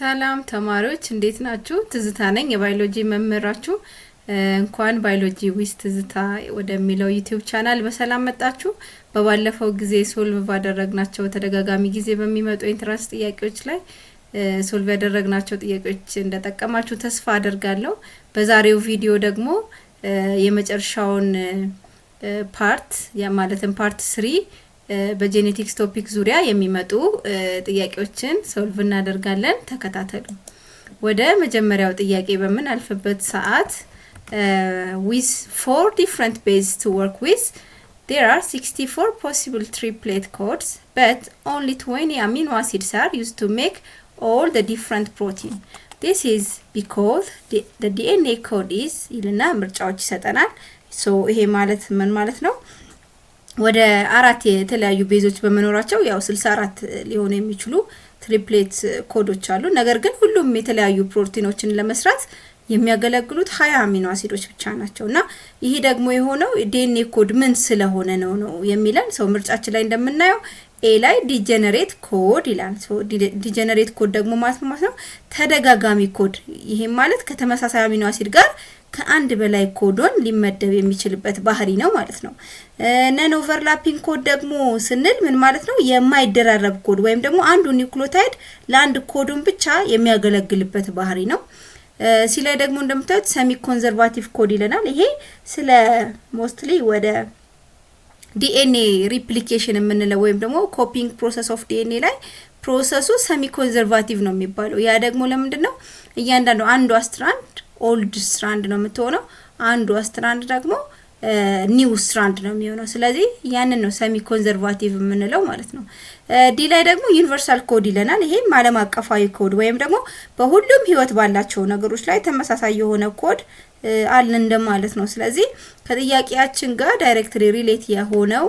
ሰላም ተማሪዎች እንዴት ናችሁ? ትዝታ ነኝ የባዮሎጂ መምህራችሁ። እንኳን ባዮሎጂ ዊዝ ትዝታ ወደሚለው ዩቲዩብ ቻናል በሰላም መጣችሁ። በባለፈው ጊዜ ሶልቭ ባደረግናቸው ተደጋጋሚ ጊዜ በሚመጡ ኢንትራንስ ጥያቄዎች ላይ ሶልቭ ያደረግናቸው ጥያቄዎች እንደጠቀማችሁ ተስፋ አደርጋለሁ። በዛሬው ቪዲዮ ደግሞ የመጨረሻውን ፓርት ማለትም ፓርት 3 በጄኔቲክስ ቶፒክ ዙሪያ የሚመጡ ጥያቄዎችን ሶልቭ እናደርጋለን። ተከታተሉ። ወደ መጀመሪያው ጥያቄ በምናልፍበት ሰዓት with 4 different bases to work with, there are 64 possible triplet codes, but only 20 amino acids are used to make all the different protein. This is because the DNA code is ይልና ምርጫዎች ይሰጠናል። so ይሄ ማለት ምን ማለት ነው? ወደ አራት የተለያዩ ቤዞች በመኖራቸው ያው 64 ሊሆኑ የሚችሉ ትሪፕሌት ኮዶች አሉ። ነገር ግን ሁሉም የተለያዩ ፕሮቲኖችን ለመስራት የሚያገለግሉት 20 አሚኖ አሲዶች ብቻ ናቸውና ይሄ ደግሞ የሆነው ዲኤንኤ ኮድ ምን ስለሆነ ነው የሚለን ሰው ምርጫችን ላይ እንደምናየው ኤ ላይ ዲጀነሬት ኮድ ይላል። ሶ ዲጀነሬት ኮድ ደግሞ ማለት ነው ተደጋጋሚ ኮድ። ይሄ ማለት ከተመሳሳይ አሚኖ አሲድ ጋር ከአንድ በላይ ኮዶን ሊመደብ የሚችልበት ባህሪ ነው ማለት ነው። ነን ኦቨርላፒንግ ኮድ ደግሞ ስንል ምን ማለት ነው? የማይደራረብ ኮድ ወይም ደግሞ አንዱ ኒውክሊዮታይድ ለአንድ ኮዶን ብቻ የሚያገለግልበት ባህሪ ነው። ሲ ላይ ደግሞ እንደምታዩት ሰሚ ኮንዘርቫቲቭ ኮድ ይለናል። ይሄ ስለ ሞስትሊ ወደ ዲኤንኤ ሪፕሊኬሽን የምንለው ወይም ደግሞ ኮፒንግ ፕሮሰስ ኦፍ ዲኤንኤ ላይ ፕሮሰሱ ሰሚ ኮንዘርቫቲቭ ነው የሚባለው። ያ ደግሞ ለምንድነው? እያንዳንዱ አንዷ ስትራንድ ኦልድ ስትራንድ ነው የምትሆነው፣ አንዷ ስትራንድ ደግሞ ኒው ስትራንድ ነው የሚሆነው። ስለዚህ ያንን ነው ሰሚ ኮንዘርቫቲቭ የምንለው ማለት ነው። ዲ ላይ ደግሞ ዩኒቨርሳል ኮድ ይለናል። ይሄ ዓለም አቀፋዊ ኮድ ወይም ደግሞ በሁሉም ህይወት ባላቸው ነገሮች ላይ ተመሳሳይ የሆነ ኮድ አለ እንደማለት ነው። ስለዚህ ከጥያቄያችን ጋር ዳይሬክትሊ ሪሌት የሆነው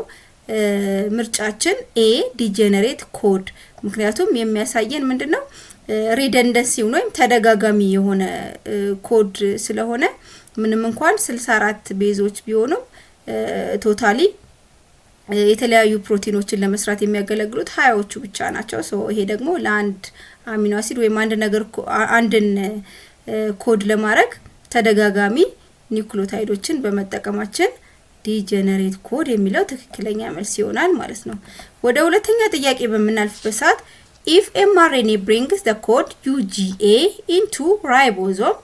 ምርጫችን ኤ ዲጀነሬት ኮድ። ምክንያቱም የሚያሳየን ምንድነው ሪደንደንሲ ወይም ተደጋጋሚ የሆነ ኮድ ስለሆነ ምንም እንኳን 64 ቤዞች ቢሆኑ ቶታሊ የተለያዩ ፕሮቲኖችን ለመስራት የሚያገለግሉት 20ዎቹ ብቻ ናቸው። ሶ ይሄ ደግሞ ለአንድ አሚኖ አሲድ ወይም አንድ ነገር አንድን ኮድ ለማድረግ ተደጋጋሚ ኒውክሊዮታይዶችን በመጠቀማችን ዲጀነሬት ኮድ የሚለው ትክክለኛ መልስ ይሆናል ማለት ነው። ወደ ሁለተኛ ጥያቄ በመናልፍበት ሰዓት if mRNA brings the code UGA into ribosome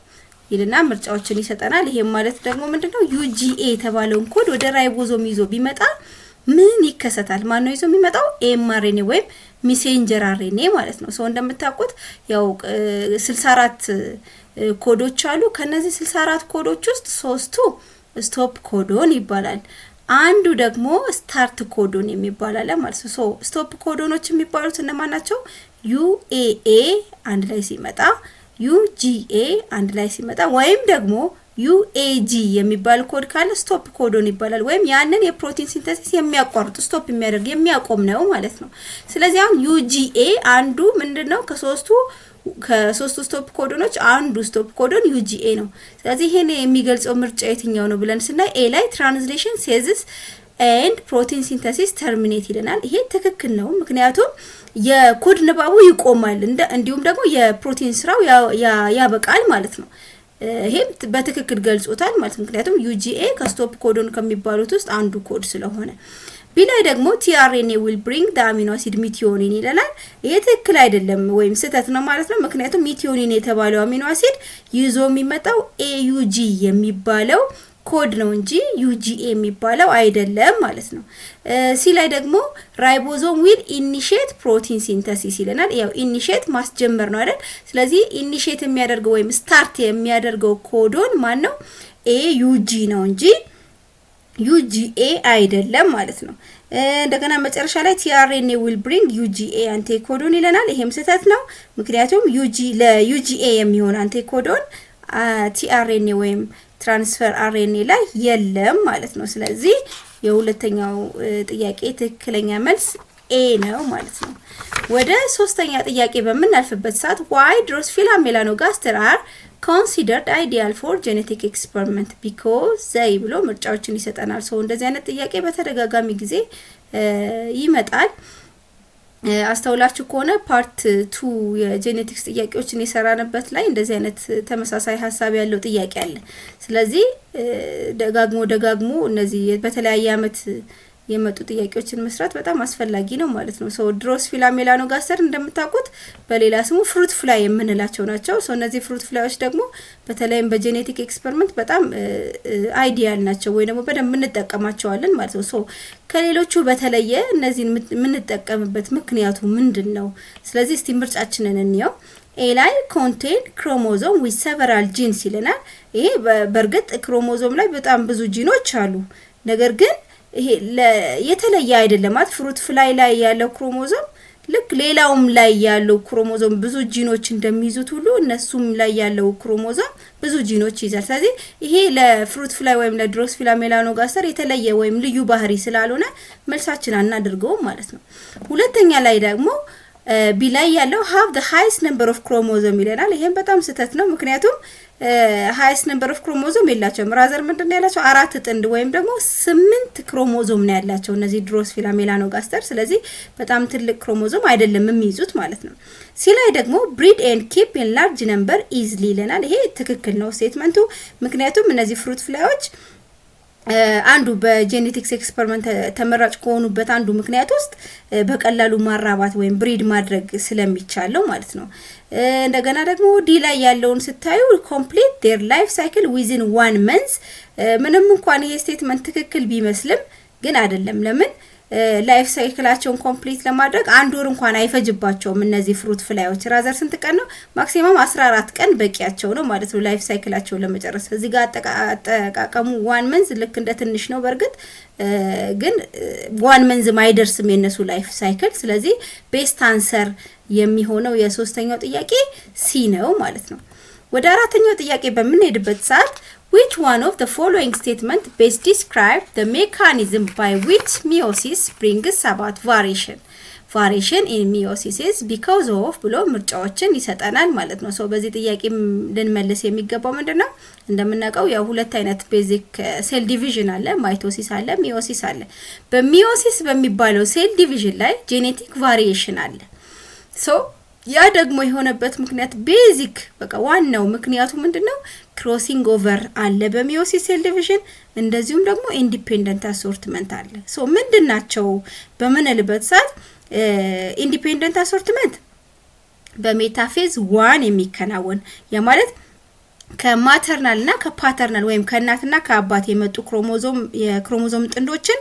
ይልና ምርጫዎችን ይሰጠናል። ይሄ ማለት ደግሞ ምንድነው? UGA የተባለውን ኮድ ወደ ራይቦዞም ይዞ ቢመጣ ምን ይከሰታል? ማን ነው ይዞ የሚመጣው? mRNA ወይም ሜሴንጀር አርኤንኤ ማለት ነው። ሰው እንደምታውቁት ያው 64 ኮዶች አሉ። ከነዚህ 64 ኮዶች ውስጥ 3ቱ ስቶፕ ኮዶን ይባላል። አንዱ ደግሞ ስታርት ኮዶን የሚባላል ማለት ነው። ሶ ስቶፕ ኮዶኖች የሚባሉት እነማን ናቸው? UAA አንድ ላይ ሲመጣ፣ UGA አንድ ላይ ሲመጣ ወይም ደግሞ UAG የሚባል ኮድ ካለ ስቶፕ ኮዶን ይባላል። ወይም ያንን የፕሮቲን ሲንተሲስ የሚያቋርጥ ስቶፕ የሚያደርግ የሚያቆም ነው ማለት ነው። ስለዚህ አሁን UGA አንዱ ምንድነው? ከሶስቱ ስቶፕ ኮዶኖች አንዱ ስቶፕ ኮዶን UGA ነው። ስለዚህ ይሄን የሚገልጸው ምርጫ የትኛው ነው ብለን ስናይ ኤ ላይ ትራንስሌሽን ሴዝስ ኤንድ ፕሮቲን ሲንተሲስ ተርሚኔት ይለናል። ይሄ ትክክል ነው። ምክንያቱም የኮድ ንባቡ ይቆማል እንዲሁም ደግሞ የፕሮቲን ስራው ያበቃል ማለት ነው። ይሄም በትክክል ገልጾታል ማለት ምክንያቱም UGA ከስቶፕ ኮዶን ከሚባሉት ውስጥ አንዱ ኮድ ስለሆነ። ቢ ላይ ደግሞ tRNA will bring the amino acid methionine ይላል። ይሄ ትክክል አይደለም ወይም ስህተት ነው ማለት ነው። ምክንያቱም methionine የተባለው አሚኖ አሲድ ይዞ የሚመጣው AUG የሚባለው ኮድ ነው እንጂ UGA የሚባለው አይደለም ማለት ነው። ሲ ላይ ደግሞ ራይቦዞም will initiate protein synthesis ይለናል። ያው ኢኒሺየት ማስጀመር ነው አይደል? ስለዚህ ኢኒሺየት የሚያደርገው ወይም ስታርት የሚያደርገው ኮዶን ማን ነው? AUG ነው እንጂ UGA አይደለም ማለት ነው። እንደገና መጨረሻ ላይ tRNA will bring UGA አንቲኮዶን ይለናል። ይሄም ስህተት ነው። ምክንያቱም ለUGA የሚሆን አንቲኮዶን tRNA ወይም ትራንስፈር RNA ላይ የለም ማለት ነው። ስለዚህ የሁለተኛው ጥያቄ ትክክለኛ መልስ ኤ ነው ማለት ነው። ወደ ሶስተኛ ጥያቄ በመናልፍበት ሰዓት why Drosophila melanogaster are considered ideal for genetic experiment because they ብሎ ምርጫዎችን ይሰጠናል። እንደዚህ አይነት ጥያቄ በተደጋጋሚ ጊዜ ይመጣል። አስተውላችሁ ከሆነ ፓርት 2 የጄኔቲክስ ጥያቄዎችን የሰራንበት ላይ እንደዚህ አይነት ተመሳሳይ ሀሳብ ያለው ጥያቄ አለ። ስለዚህ ደጋግሞ እነዚህ በተለያየ አመት የመጡ ጥያቄዎችን መስራት በጣም አስፈላጊ ነው ማለት ነው። ሶ ድሮሶፊላ ሜላኖጋስተር እንደምታውቁት በሌላ ስሙ ፍሩት ፍላይ የምንላቸው ናቸው። ሶ እነዚህ ፍሩት ፍላዮች ደግሞ በተለይም በጄኔቲክ ኤክስፐሪመንት በጣም አይዲያል ናቸው ወይ ደግሞ በደንብ እንጠቀማቸዋለን ማለት ነው። ሶ ከሌሎቹ በተለየ እነዚህን የምንጠቀምበት ምክንያቱ ምንድነው? ስለዚህ እስቲ ምርጫችንን እንየው። ኤ ላይ ኮንቴን ክሮሞዞም ዊዝ ሰቨራል ጂንስ ይለናል። ይሄ በእርግጥ ክሮሞዞም ላይ በጣም ብዙ ጂኖች አሉ። ነገር ግን ይሄ የተለየ አይደለም ማለት ፍሩት ፍላይ ላይ ያለው ክሮሞዞም ልክ ሌላውም ላይ ያለው ክሮሞዞም ብዙ ጂኖች እንደሚይዙት ሁሉ እነሱም ላይ ያለው ክሮሞዞም ብዙ ጂኖች ይዛል። ስለዚህ ይሄ ለፍሩት ፍላይ ወይም ለድሮሶፊላ ሜላኖጋስተር የተለየ ወይም ልዩ ባህሪ ስላልሆነ መልሳችን አናደርገውም ማለት ነው። ሁለተኛ ላይ ደግሞ ቢ ላይ ያለው have the highest number of chromosome ይለናል። ይሄም በጣም ስህተት ነው። ምክንያቱም highest number of chromosome የላቸውም። ራዘር ምንድነው ያላቸው 4 ጥንድ ወይም ደግሞ 8 ክሮሞዞም ነው ያላቸው እነዚህ ድሮሶፊላ ሜላኖጋስተር። ስለዚህ በጣም ትልቅ ክሮሞዞም አይደለም የሚይዙት ማለት ነው። ሲ ላይ ደግሞ breed and keep in large number easily ይለናል። ይሄ ትክክል ነው ስቴትመንቱ። ምክንያቱም እነዚህ ፍሩት ፍላዮች አንዱ በጄኔቲክስ ኤክስፐሪመንት ተመራጭ ከሆኑበት አንዱ ምክንያት ውስጥ በቀላሉ ማራባት ወይም ብሪድ ማድረግ ስለሚቻለው ማለት ነው። እንደገና ደግሞ ዲ ላይ ያለውን ስታዩ ኮምፕሊት ዴር ላይፍ ሳይክል ዊዝን 1 መንዝ ምንም እንኳን ይሄ ስቴትመንት ትክክል ቢመስልም ግን አይደለም። ለምን ላይፍ ሳይክላቸውን ኮምፕሊት ለማድረግ 1 ወር እንኳን አይፈጅባቸውም እነዚህ ፍሩት ፍላዮች። ራዘር ስንት ቀን ነው? ማክሲመም 14 ቀን በቂያቸው ነው ማለት ነው ላይፍ ሳይክላቸውን ለመጨረስ። እዚህ ጋር አጠቃቀሙ 1 መንዝ ልክ እንደ ትንሽ ነው በርግጥ ግን 1 መንዝ ማይደርስም የነሱ ላይፍ ሳይክል። ስለዚህ ቤስት አንሰር የሚሆነው የሶስተኛው ጥያቄ ሲ ነው ማለት ነው። ወደ አራተኛው ጥያቄ በምንሄድበት ሰዓት which one of the following statement best describe the mechanism by which meiosis brings about variation in meiosis is because of ብሎ ምርጫዎችን ይሰጠናል ማለት ነው። ሶ በዚህ ጥያቄ ልንመልስ የሚገባው ምንድነው? እንደምናውቀው ያው ሁለት አይነት ቤዚክ ሴል ዲቪዥን አለ፣ ማይቶሲስ አለ፣ ሚዮሲስ አለ። በሚዮሲስ በሚባለው ሴል ዲቪዥን ላይ ጄኔቲክ ቫሪዬሽን አለ። ሶ ያ ደግሞ የሆነበት ምክንያት ቤዚክ በቃ ዋናው ምክንያቱ ምንድነው? ክሮሲንግ ኦቨር አለ በሚዮሲስ ሴል ዲቪዥን፣ እንደዚሁም ደግሞ ኢንዲፔንደንት አሶርትመንት አለ። ሶ ምንድናቸው በምንልበት ሰዓት ኢንዲፔንደንት አሶርትመንት በሜታፌዝ 1 የሚከናወን ያ ማለት ከማተርናል እና ከፓተርናል ወይም ከእናትና ከአባት የመጡ የክሮሞዞም ጥንዶችን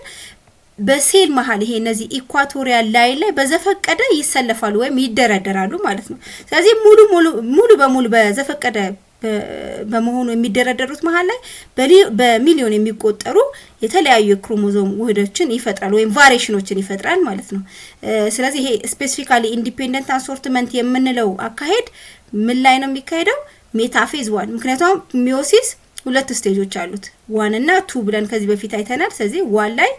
በሴል መሃል ይሄ እነዚህ ኢኳቶሪያል ላይን ላይ በዘፈቀደ ይሰለፋሉ ወይም ይደረደራሉ ማለት ነው። ስለዚህ ሙሉ በሙሉ በዘፈቀደ በመሆኑ የሚደረደሩት መሃል ላይ በሚሊዮን የሚቆጠሩ የተለያዩ ክሮሞዞም ውህዶችን ይፈጥራል ወይም ቫሪዬሽኖችን ይፈጥራል ማለት ነው። ስለዚህ ይሄ ስፔሲፊካሊ ኢንዲፔንደንት አሶርትመንት የምንለው አካሄድ ምን ላይ ነው የሚካሄደው? ሜታፌዝ 1። ምክንያቱም ሚዮሲስ ሁለት ስቴጆች አሉት 1 እና 2 ብለን ከዚህ በፊት አይተናል። ስለዚህ 1 ላይ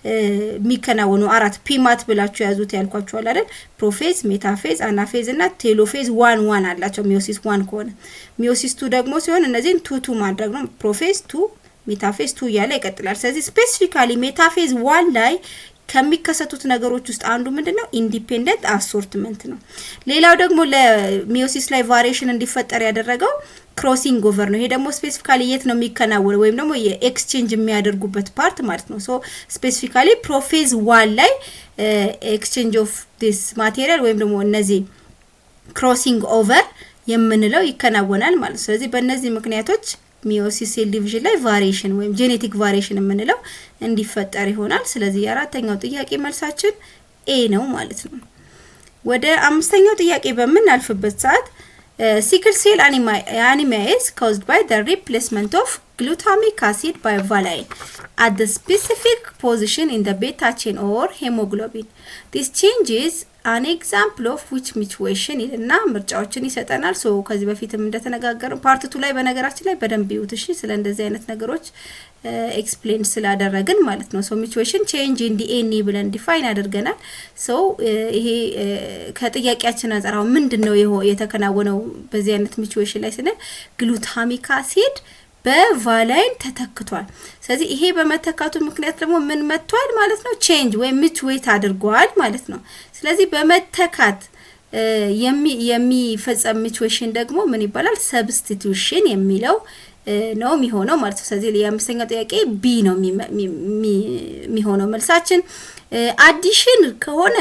የሚከናወኑ 4 ፒማት ብላችሁ ያዙት ያልኳችኋል አይደል? ፕሮፌዝ፣ ሜታፌዝ፣ አናፌዝ እና ቴሎፌዝ 1 አላቸው ሚዮሲስ 1 ከሆነ። ሚዮሲስ 2 ደግሞ ሲሆን እነዚህን 2 ማድረግ ነው። ፕሮፌዝ 2 ሜታፌዝ 2 እያለ ይቀጥላል። ስለዚህ ስፔሲፊካሊ ሜታፌዝ 1 ላይ ከሚከሰቱት ነገሮች ውስጥ አንዱ ምንድነው? ኢንዲፔንደንት አሶርትመንት ነው። ሌላው ደግሞ ለሚዮሲስ ላይ ቫሪዬሽን እንዲፈጠር ያደረገው ክሮሲንግ ኦቨር ነው። ይሄ ደግሞ ስፔሲፊካሊ የት ነው የሚከናወነው ወይም ደግሞ የኤክስቼንጅ የሚያደርጉበት ፓርት ማለት ነው። ሶ ስፔሲፊካሊ ፕሮፌዝ 1 ላይ ኤክስቼንጅ ኦፍ ዲስ ማቴሪያል ወይም ደግሞ እነዚህ ክሮሲንግ ኦቨር የምንለው ይከናወናል ማለት ነው። ስለዚህ በእነዚህ ምክንያቶች ሚዮሲስ ሴል ዲቪዥን ላይ ቫሪዬሽን ወይም ጄኔቲክ ቫሪዬሽን የምንለው እንዲፈጠር ይሆናል። ስለዚህ የአራተኛው ጥያቄ መልሳችን ኤ ነው ማለት ነው። ወደ አምስተኛው ጥያቄ በምናልፍበት ሰዓት sickle cell anemia is caused by the replacement of glutamic acid by valine at the specific position in the beta chain or hemoglobin. This change is an example of which mutation ይልና ምርጫዎችን ይሰጠናል። ሶ ከዚህ በፊትም እንደተነጋገረው ፓርት 2 ላይ በነገራችን ላይ በደንብ ይውት እሺ፣ ስለ እንደዚህ አይነት ነገሮች ኤክስፕሌን ስላደረግን ማለት ነው። ሶ ሙቴሽን ቼንጅ ኢን ዲኤንኤ ብለን ዲፋይን አድርገናል። ሶ ይሄ ከጥያቄያችን አንፃር ምንድነው የተከናወነው በዚህ አይነት ሙቴሽን ላይ ስንል ግሉታሚክ አሲድ በቫላይን ተተክቷል። ስለዚህ ይሄ በመተካቱ ምክንያት ደግሞ ምን መጥቷል ማለት ነው? ቼንጅ ወይም ሚቹዌት አድርጓል ማለት ነው። ስለዚህ በመተካት የሚፈጸም ሚቹዌሽን ደግሞ ምን ይባላል? ሰብስቲቱሽን የሚለው ነው የሚሆነው ማለት ነው። ስለዚህ የአምስተኛው ጥያቄ ቢ ነው የሚሆነው መልሳችን። አዲሽን ከሆነ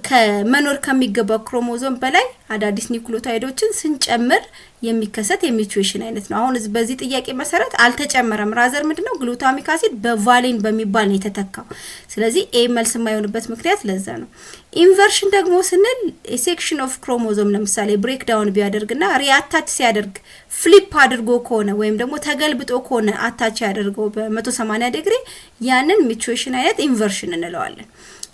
ከመኖር ከሚገባው ክሮሞዞም በላይ አዳዲስ ኒውክሊዮታይዶችን ስንጨምር የሚከሰት የሚቹዌሽን አይነት ነው። አሁን በዚህ ጥያቄ መሰረት አልተጨመረም። ራዘር ምንድነው? ግሉታሚክ አሲድ በቫሊን በሚባል ነው የተተካው። ስለዚህ ኤ መልስ የማይሆንበት ምክንያት ለዛ ነው። ኢንቨርሽን ደግሞ ስንል ሴክሽን ኦፍ ክሮሞዞም ለምሳሌ ብሬክ ዳውን ቢያደርግና ሪአታች ሲያደርግ ፍሊፕ አድርጎ ከሆነ ወይም ደግሞ ተገልብጦ ከሆነ አታች ያደርገው በ180 ዲግሪ ያንን ሚቹዌሽን አይነት ኢንቨርሽን እንለዋለን።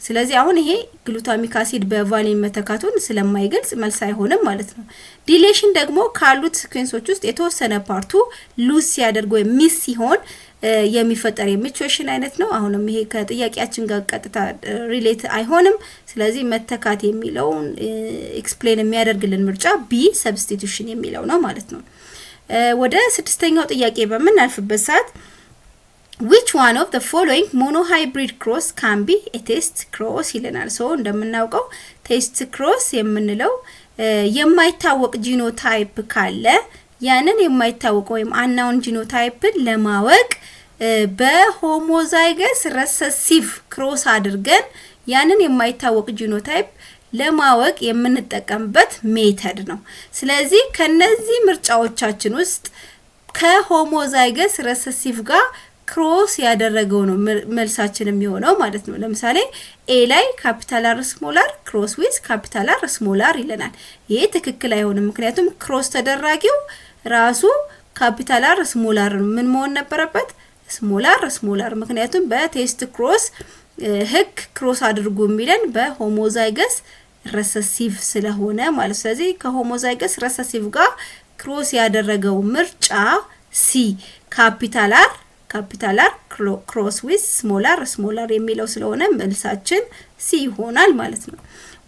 ስለዚህ አሁን ይሄ ግሉታሚክ አሲድ በቫሊን መተካቱን ስለማይገልጽ መልስ አይሆንም ማለት ነው። ዲሌሽን ደግሞ ካሉት ሲኩዌንሶች ውስጥ የተወሰነ ፓርቱ ሉዝ ሲያደርግ ወይ ሚስ ሲሆን የሚፈጠር የሚቹዌሽን አይነት ነው። አሁንም ይሄ ከጥያቄያችን ጋር ቀጥታ ሪሌት አይሆንም። ስለዚህ መተካት የሚለውን ኤክስፕሌን የሚያደርግልን ምርጫ ቢ ሰብስቲቱሽን የሚለው ነው ማለት ነው። ወደ ስድስተኛው ጥያቄ በምናልፍበት ሰዓት which one of the following monohybrid cross can be a test cross ይለናል። ሶ እንደምናውቀው ቴስት ክሮስ የምንለው የማይታወቅ ጂኖታይፕ ካለ ያንን የማይታወቅ ወይም አናውን ጂኖታይፕን ለማወቅ በሆሞዛይገስ ረሰሲቭ ክሮስ አድርገን ያንን የማይታወቅ ጂኖታይፕ ለማወቅ የምንጠቀምበት ሜተድ ነው። ስለዚህ ከነዚህ ምርጫዎቻችን ውስጥ ከሆሞዛይገስ ረሰሲቭ ጋር ክሮስ ያደረገው ነው መልሳችን የሚሆነው ማለት ነው። ለምሳሌ ኤ ላይ ካፒታል አር ስሞላር ክሮስ ዊዝ ካፒታል አር ስሞላር ይለናል። ይሄ ትክክል አይሆንም። ምክንያቱም ክሮስ ተደራጊው ራሱ ካፒታል አር ስሞላር ምን መሆን ነበረበት? ስሞላር። ምክንያቱም በቴስት ክሮስ ህግ ክሮስ አድርጎ የሚለን በሆሞዛይገስ ረሰሲቭ ስለሆነ ማለት። ስለዚህ ከሆሞዛይገስ ረሰሲቭ ጋር ክሮስ ያደረገው ምርጫ ሲ ካፒታል አር ክሮስ ዊዝ ስሞላር የሚለው ስለሆነ መልሳችን ሲ ይሆናል ማለት ነው።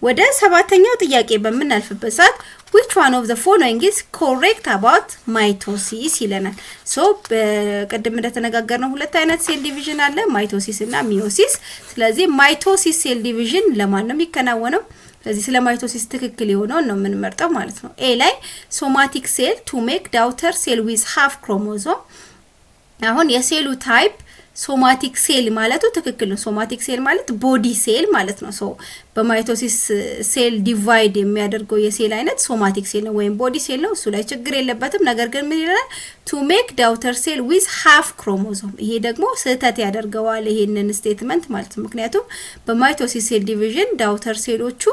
ወደ ሰባተኛው ጥያቄ በምናልፍበት ሰዓት which one of the following is correct about mitosis ይለናል። ሶ በቀደም እንደተነጋገርነው ሁለት አይነት ሴል ዲቪዥን አለ፣ ማይቶሲስ እና ሚዮሲስ። ስለዚህ ማይቶሲስ ሴል ዲቪዥን ለማን ነው የሚከናወነው? ስለዚህ ስለ ማይቶሲስ ትክክል የሆነው ነው የምንመርጠው ማለት ነው። ኤ ላይ ሶማቲክ ሴል to make daughter cell with half chromosome አሁን የሴሉ ታይፕ ሶማቲክ ሴል ማለቱ ትክክል ነው። ሶማቲክ ሴል ማለት ቦዲ ሴል ማለት ነው። ሶ በማይቶሲስ ሴል ዲቫይድ የሚያደርገው የሴል አይነት ሶማቲክ ሴል ነው ወይም ቦዲ ሴል ነው። እሱ ላይ ችግር የለበትም። ነገር ግን ምን ይላል? to make daughter cell with half chromosome ይሄ ደግሞ ስህተት ያደርገዋል ይሄንን ስቴትመንት ማለት ነው። ምክንያቱም በማይቶሲስ ሴል ዲቪዥን ዳውተር ሴሎቹ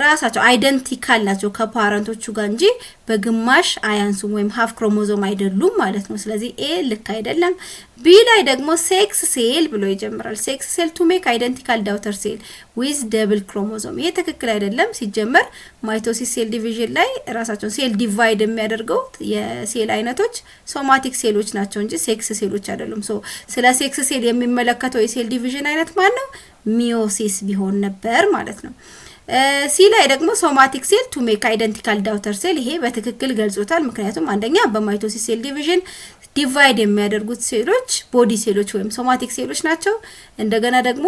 ራሳቸው አይደንቲካል ናቸው ከፓረንቶቹ ጋር እንጂ በግማሽ አያንሱም ወይም half chromosome አይደሉም ማለት ነው። ስለዚህ ኤ ልክ አይደለም። ቢ ላይ ደግሞ ሴክስ ሴል ብሎ ይጀምራል። ሴክስ ሴል to make identical daughter cell with double chromosome ይሄ ትክክል አይደለም። ሲጀመር ማይቶሲስ ሴል ዲቪዥን ላይ ራሳቸው ሴል ዲቫይድ የሚያደርገው የሴል አይነቶች ሶማቲክ ሴሎች ናቸው እንጂ ሴክስ ሴሎች አይደሉም። ሶ ስለ ሴክስ ሴል የሚመለከተው የሴል ዲቪዥን አይነት ማን ነው? ሚዮሲስ ቢሆን ነበር ማለት ነው። ሲ ላይ ደግሞ ሶማቲክ ሴል to make identical daughter cell ይሄ በትክክል ገልጾታል። ምክንያቱም አንደኛ በማይቶሲስ ሴል ዲቪዥን ዲቫይድ የሚያደርጉት ሴሎች ቦዲ ሴሎች ወይም ሶማቲክ ሴሎች ናቸው። እንደገና ደግሞ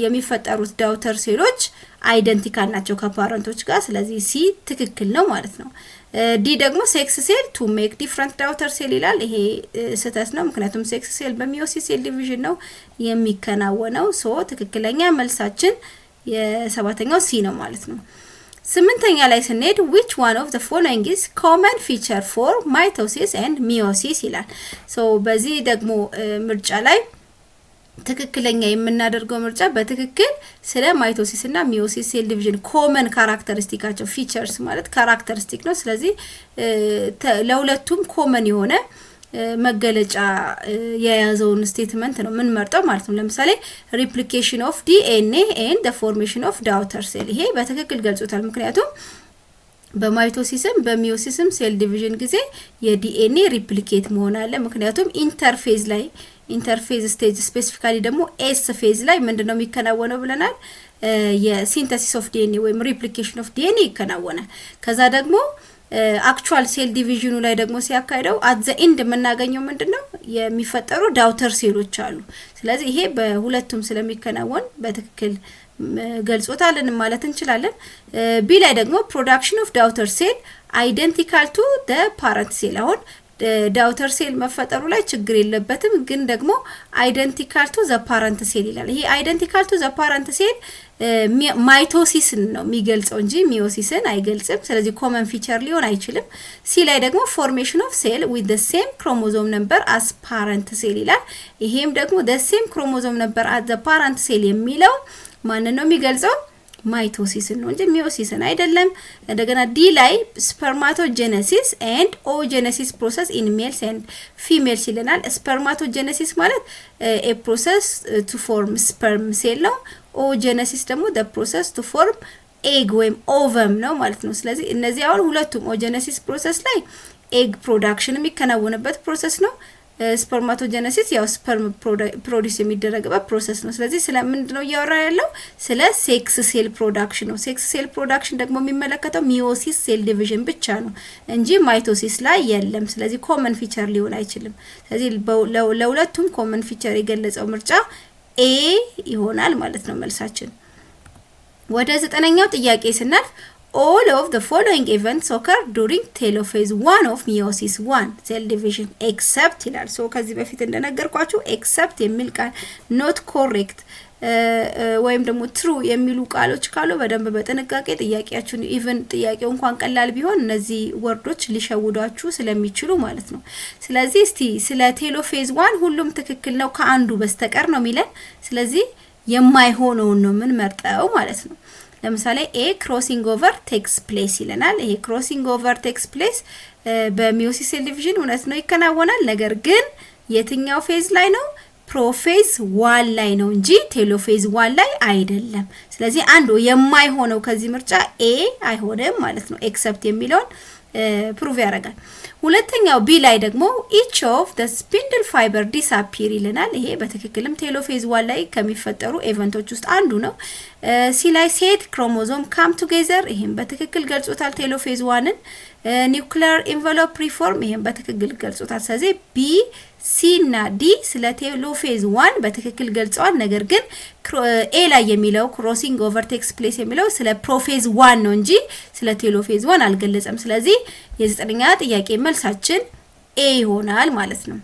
የሚፈጠሩት ዳውተር ሴሎች አይደንቲካል ናቸው ከፓረንቶች ጋር። ስለዚህ ሲ ትክክል ነው ማለት ነው። ዲ ደግሞ ሴክስ ሴል to make different daughter cell ይላል። ይሄ ስህተት ነው። ምክንያቱም ሴክስ ሴል በሚዮሲስ ሴል ዲቪዥን ነው የሚከናወነው። ሶ ትክክለኛ መልሳችን የሰባተኛው ሲ ነው ማለት ነው። ስምንተኛ ላይ ስንሄድ which one of the following is common feature for mitosis and meiosis ይላል። ሶ በዚህ ደግሞ ምርጫ ላይ ትክክለኛ የምናደርገው ምርጫ በትክክል ስለ ማይቶሲስ እና ሚዮሲስ ሴል ዲቪዥን ኮመን ካራክተሪስቲካቸው ፊቸርስ ማለት ካራክተሪስቲክ ነው። ስለዚህ ለሁለቱም ኮመን የሆነ መገለጫ የያዘውን ስቴትመንት ነው ምን መርጠው ማለት ነው። ለምሳሌ ሪፕሊኬሽን ኦፍ ዲኤንኤ ኤንድ ዘ ፎርሜሽን ኦፍ ዳውተር ሴል ይሄ በትክክል ገልጾታል። ምክንያቱም በማይቶሲስም በሚዮሲስም ሴል ዲቪዥን ጊዜ የዲኤንኤ ሪፕሊኬት መሆን አለ። ምክንያቱም ኢንተርፌዝ ላይ ኢንተርፌዝ ስቴጅ ስፔሲፊካሊ ደግሞ ኤስ ፌዝ ላይ ምንድነው የሚከናወነው ብለናል? የሲንተሲስ ኦፍ ዲኤንኤ ወይም ሪፕሊኬሽን ኦፍ ዲኤንኤ ይከናወናል። ከዛ ደግሞ አክቹዋል ሴል ዲቪዥኑ ላይ ደግሞ ሲያካሂደው አት ዘ ኤንድ የምናገኘው ምንድነው የሚፈጠሩ ዳውተር ሴሎች አሉ። ስለዚህ ይሄ በሁለቱም ስለሚከናወን በትክክል ገልጾታልን ማለት እንችላለን። ቢ ላይ ደግሞ ፕሮዳክሽን ኦፍ ዳውተር ሴል አይደንቲካል ቱ ዘ ፓረንት ሴል አሁን ዳውተር ሴል መፈጠሩ ላይ ችግር የለበትም ግን ደግሞ አይደንቲካል ቱ ዘ ፓረንት ሴል ይላል። ይሄ አይደንቲካል ቱ ዘ ፓረንት ሴል ማይቶሲስን ነው የሚገልጸው እንጂ ሚዮሲስን አይገልጽም። ስለዚህ ኮመን ፊቸር ሊሆን አይችልም። ሲ ላይ ደግሞ ፎርሜሽን ኦፍ ሴል ዊዝ ዘ ሴም ክሮሞዞም ነምበር አስ ፓረንት ሴል ይላል። ይሄም ደግሞ ዘ ሴም ክሮሞዞም ነምበር አስ ዘ ፓረንት ሴል የሚለው ማንን ነው የሚገልጸው? ማይቶሲስን ነው እንጂ ሚዮሲስን አይደለም። እንደገና ዲ ላይ ስፐርማቶጀነሲስ ኤንድ ኦጀነሲስ ፕሮሰስ ኢን ሜልስ ኤንድ ፊሜልስ ይለናል። ስፐርማቶጀነሲስ ማለት ኤ ፕሮሰስ ቱ ፎርም ስፐርም ሴል ነው። ኦጀነሲስ ደግሞ the process to form ኤግ ወይም ኦቨም ነው ማለት ነው። ስለዚህ እነዚህ አሁን ሁለቱም ኦጀነሲስ ፕሮሰስ ላይ ኤግ ፕሮዳክሽን የሚከናወንበት ፕሮሰስ ነው። ስፐርማቶጀነሲስ ያው ስፐርም ፕሮዲዩስ የሚደረግበት ፕሮሰስ ነው። ስለዚህ ስለ ምንድነው እያወራ ያለው? ስለ ሴክስ ሴል ፕሮዳክሽን ነው። ሴክስ ሴል ፕሮዳክሽን ደግሞ የሚመለከተው ሚዮሲስ ሴል ዲቪዥን ብቻ ነው እንጂ ማይቶሲስ ላይ የለም። ስለዚህ ኮመን ፊቸር ሊሆን አይችልም። ስለዚህ ለሁለቱም ኮመን ፊቸር የገለጸው ምርጫ ኤ ይሆናል ማለት ነው መልሳችን። ወደ 9ኛው ጥያቄ ስናልፍ all of the following events occur during telophase 1 of meiosis 1 cell division except ይላል። ሶ ከዚህ በፊት እንደነገርኳችሁ except የሚል ቃል not correct ወይም ደግሞ true የሚሉ ቃሎች ካሉ በደንብ በጥንቃቄ ጥያቄያችሁን ኢቭን ጥያቄው እንኳን ቀላል ቢሆን እነዚህ ወርዶች ሊሸውዷችሁ ስለሚችሉ ማለት ነው። ስለዚህ እስቲ ስለ ቴሎፌዝ 1 ሁሉም ትክክል ነው ከአንዱ በስተቀር ነው የሚለን። ስለዚህ የማይሆነው ነው ምን መርጠው ማለት ነው። ለምሳሌ ኤ ክሮሲንግ ኦቨር ቴክስ ፕሌስ ይለናል። ይሄ ክሮሲንግ ኦቨር ቴክስ ፕሌስ በሚዮሲስ ሴል ዲቪዥን እውነት ነው ይከናወናል። ነገር ግን የትኛው ፌዝ ላይ ነው? ፕሮፌዝ 1 ላይ ነው እንጂ ቴሎፌዝ 1 ላይ አይደለም። ስለዚህ አንዱ የማይሆነው ከዚህ ምርጫ ኤ አይሆንም ማለት ነው። ኤክሰፕት የሚለውን ፕሩቭ ያደርጋል። ሁለተኛው ቢ ላይ ደግሞ each of the spindle fiber disappear ይለናል። ይሄ በትክክልም ቴሎፌዝ 1 ላይ ከሚፈጠሩ ኢቨንቶች ውስጥ አንዱ ነው። ሲ ላይ ሴት ክሮሞዞም come together ይሄም በትክክል ገልጾታል ቴሎፌዝ 1ን። ኒውክሊየር ኢንቨሎፕ ሪፎርም ይሄም በትክክል ገልጾታል። ስለዚህ ቢ ሲ እና ዲ ስለ ቴሎፌዝ 1 በትክክል ገልጸዋል። ነገር ግን ኤ ላይ የሚለው ክሮሲንግ ኦቨር ቴክስ ፕሌስ የሚለው ስለ ፕሮፌዝ 1 ነው እንጂ ስለ ቴሎፌዝ 1 አልገለጸም። ስለዚህ የ9ኛ ጥያቄ መልሳችን ኤ ይሆናል ማለት ነው።